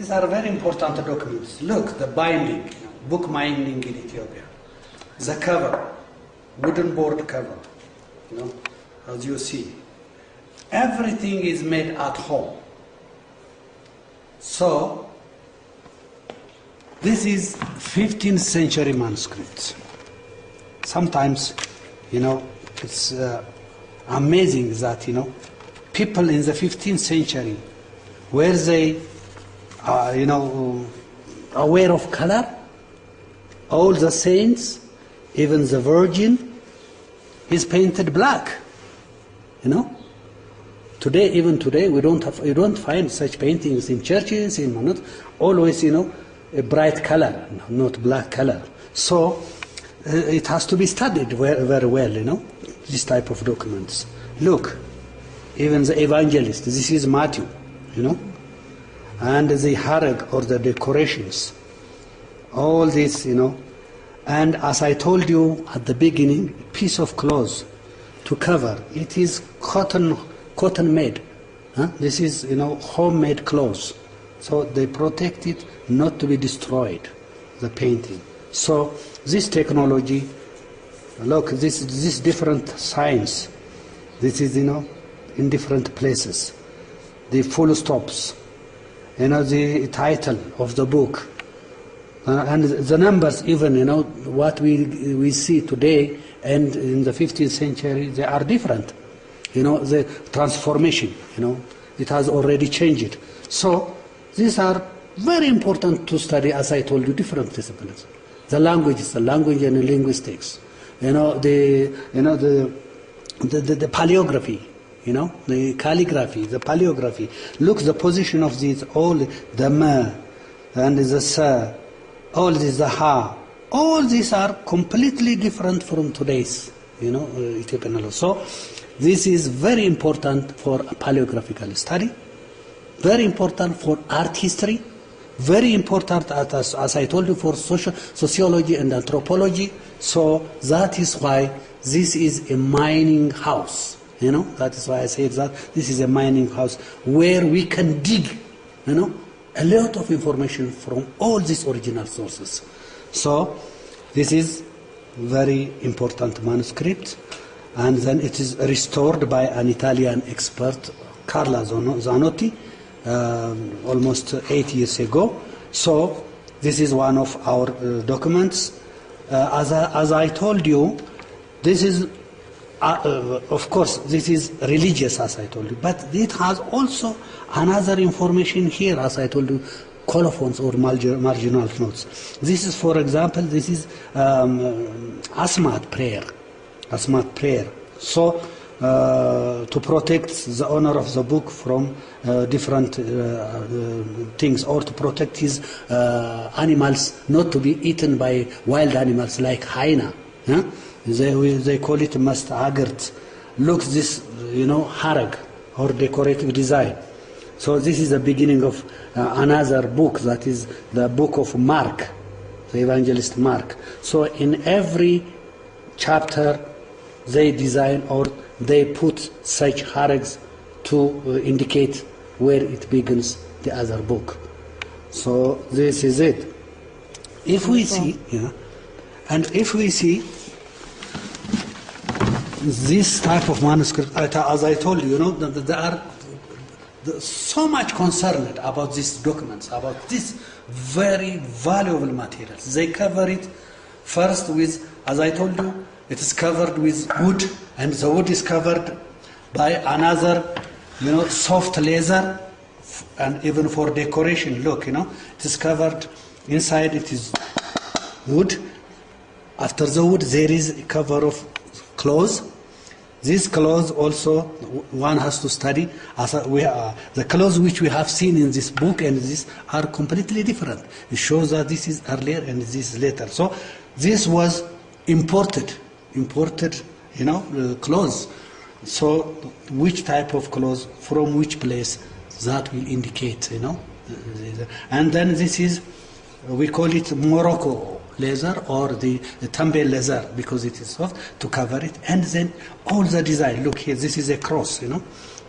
These are very important documents. Look, the binding, book binding in Ethiopia. The cover, wooden board cover, as you see. Everything is made at home. So, this is 15th century manuscripts. Sometimes, it's amazing that, people in the 15th century, were they, aware of color? All the saints, even the Virgin, is painted black. Today, even today, you don't find such paintings in churches, always, a bright color, not black color. So, it has to be studied very well, this type of documents. Look, even the evangelist, this is Matthew, and the harag or the decorations, all this, and as I told you at the beginning, piece of cloth to cover, it is cotton made. This is, homemade clothes. So they protect it not to be destroyed, the painting. So this technology, look, this different science, this is, in different places. The full stops, the title of the book, and the numbers even, what we see today and in the 15th century, they are different. The transformation, it has already changed. So these are very important to study, as I told you, different disciplines. The language and linguistics, the paleography, the calligraphy, the paleography. Look, the position of these, all the ma and the sa, all this, the ha, all these are completely different from today's, Ethiopian law. So this is very important for paleographical study, very important for art history, very important, as I told you, for sociology and anthropology. So that is why this is a mining house. That is why I say that this is a mining house where we can dig, a lot of information from all these original sources. So this is very important manuscript, and then it is restored by an Italian expert, Carla Zanotti, almost 8 years ago. So this is one of our documents. As I told you, this is, of course, this is religious, as I told you, but it has also another information here, as I told you, colophons or marginal notes. This is, for example, this is Asmat prayer. So, to protect the owner of the book from different things, or to protect his animals not to be eaten by wild animals like hyena. They call it mastagert. Look, this, harag or decorative design. So this is the beginning of another book, that is the book of Mark, the evangelist Mark. So in every chapter they design or they put such harags to indicate where it begins the other book. So this is it. If we see, and if we see this type of manuscript, as I told you, there are so much concerned about these documents, about this very valuable materials. They cover it first with, as I told you, it is covered with wood, and the wood is covered by another, soft leather, and even for decoration. Look, it is covered inside. It is wood. After the wood, there is a cover of cloth. These clothes also one has to study. The clothes which we have seen in this book and this are completely different. It shows that this is earlier and this is later. So this was imported, clothes. So which type of clothes from which place, that will indicate, And then this is, we call it Morocco leather or the Tambe leather, because it is soft, to cover it. And then all the design, look here, this is a cross,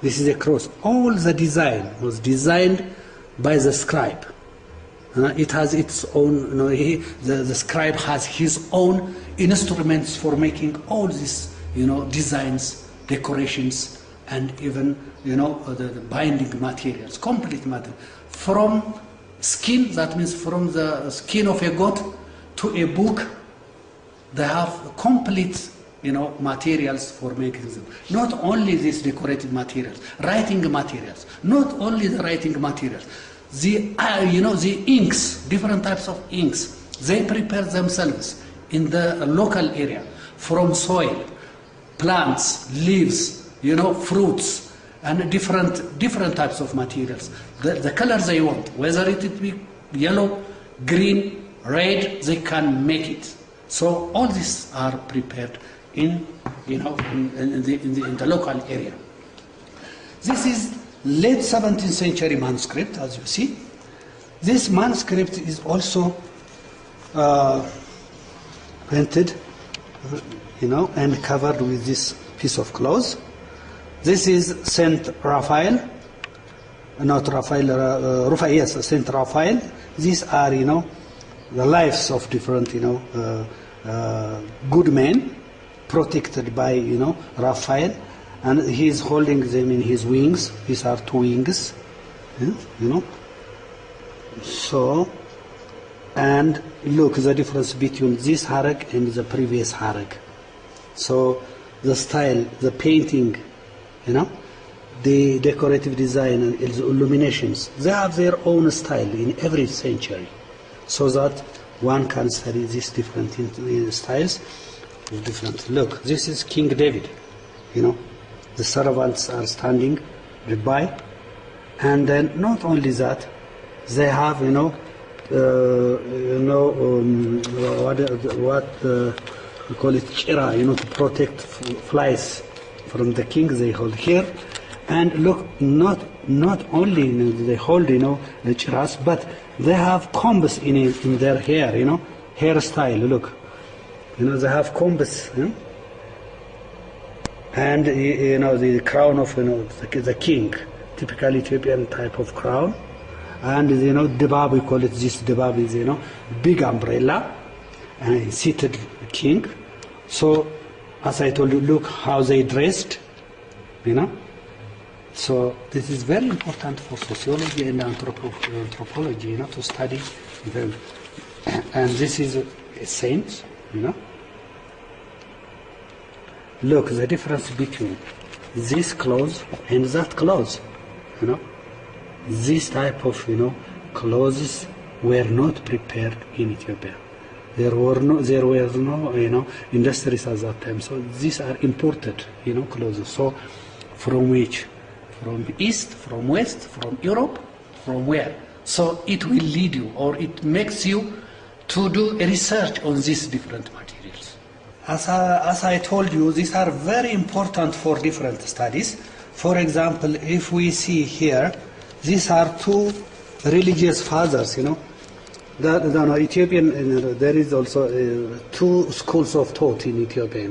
this is a cross. All the design was designed by the scribe. It has its own, the scribe has his own instruments for making all these, designs, decorations, and even, the binding materials, complete material. From skin, that means from the skin of a goat to a book, they have complete, materials for making them. Not only these decorative materials, writing materials, not only the writing materials. The inks, different types of inks, they prepare themselves in the local area from soil, plants, leaves, fruits, and different types of materials. The colors they want, whether it be yellow, green, red, they can make it. So all these are prepared in the local area. This is late 17th century manuscript, as you see. This manuscript is also printed, and covered with this piece of cloth. This is Saint Raphael, not Raphael, Raphael, yes, Saint Raphael. These are, the lives of different, good men, protected by, Raphael. And he is holding them in his wings. These are two wings, So, and look the difference between this harag and the previous harag. So, the style, the painting, the decorative design and the illuminations, they have their own style in every century, so that one can study these different styles. Different. Look, this is King David, The servants are standing by, and then not only that, they have what we call it chira, to protect flies from the king. They hold here, and look, not only they hold the chiras, but they have combs in their hair, hairstyle. Look, they have combs. And the crown of the king, typical Ethiopian type of crown, and debab, we call it, this debab is big umbrella, and a seated king. So as I told you, look how they dressed, So this is very important for sociology and anthropology, to study them. And this is a saint, Look, the difference between this clothes and that clothes, This type of, clothes were not prepared in Ethiopia. There were no, industries at that time. So these are imported, clothes. So from which? From east, from west, from Europe, from where? So it will lead you, or it makes you to do a research on these different materials. As I told you, these are very important for different studies. For example, if we see here, these are two religious fathers, Ethiopian, there is also two schools of thought in Ethiopia.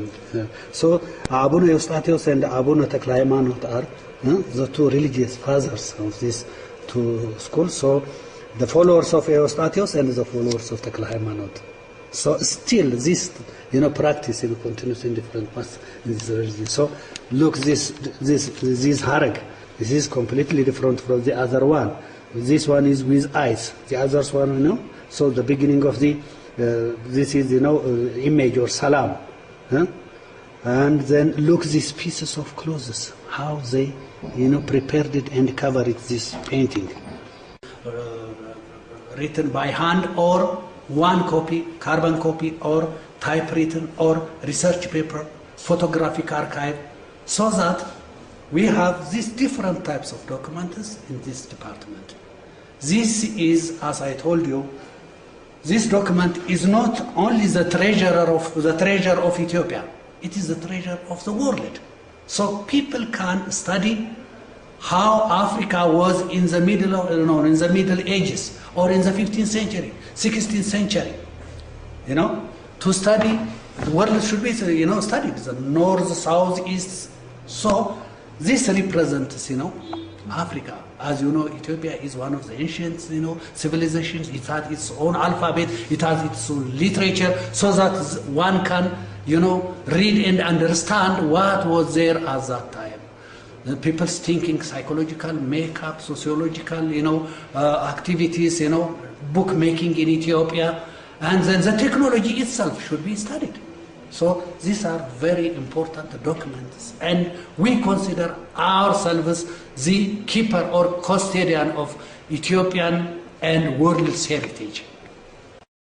So Abuna Eustathios and Abuna Tekle Haymanot are the two religious fathers of these two schools. So the followers of Eustathios and the followers of Tekle Haymanot. So still this practice continues in different parts in this religion. So look, this harag, this is completely different from the other one. This one is with eyes. The other one, So the beginning of the this is image or salam, and then look these pieces of clothes, how they prepared it and covered it. This painting, written by hand or one copy, carbon copy, or typewritten, or research paper, photographic archive, so that we have these different types of documents in this department. This is, as I told you, this document is not only the treasure of Ethiopia, it is the treasure of the world. So people can study how Africa was in the Middle Ages, or in the 15th century, 16th century. To study, the world should be studied, the north, south, east. So this represents, Africa. As you know, Ethiopia is one of the ancient, civilizations. It had its own alphabet. It has its own literature, so that one can, read and understand what was there at that time. The people's thinking, psychological makeup, sociological, activities, bookmaking in Ethiopia, and then the technology itself should be studied. So these are very important documents, and we consider ourselves the keeper or custodian of Ethiopian and world's heritage.